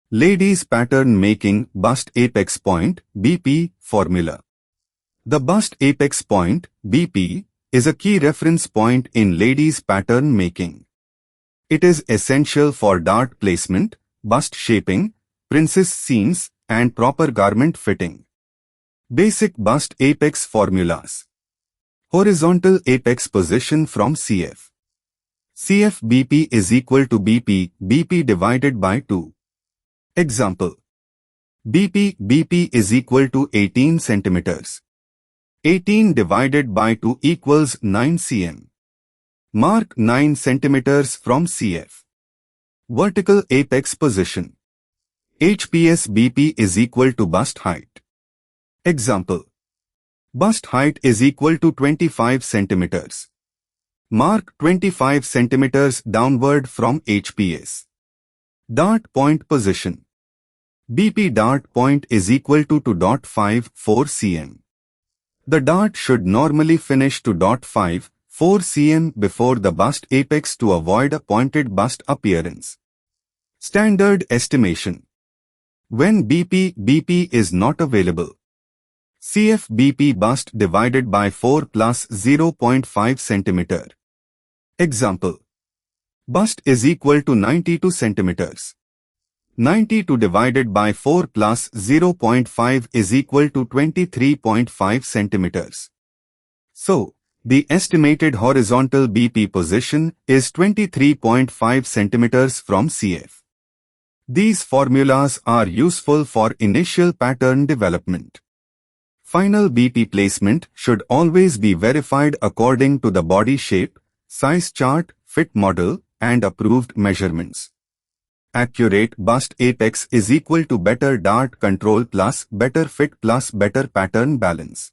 Ladies Pattern Making Bust Apex Point (BP) Formula. The bust apex point (BP) is a key reference point in ladies pattern making. It is essential for dart placement, bust shaping, princess seams, and proper garment fitting. Basic bust apex formulas. Horizontal apex position from CF. CF BP is equal to BP divided by 2. Example. BP is equal to 18 centimeters. 18 divided by 2 equals 9 cm. Mark 9 centimeters from CF. Vertical apex position. HPS BP is equal to bust height. Example. Bust height is equal to 25 centimeters. Mark 25 centimeters downward from HPS. Dart point position. BP dart point is equal to 2.54 cm. The dart should normally finish to 0.54 cm before the bust apex to avoid a pointed bust appearance. Standard estimation. When BP is not available. CF BP bust divided by 4 plus 0.5 cm. Example. Bust is equal to 92 centimeters. 92 divided by 4 plus 0.5 is equal to 23.5 centimeters. So, the estimated horizontal BP position is 23.5 centimeters from CF. These formulas are useful for initial pattern development. Final BP placement should always be verified according to the body shape, size chart, fit model, and approved measurements. Accurate bust apex is equal to better dart control plus better fit plus better pattern balance.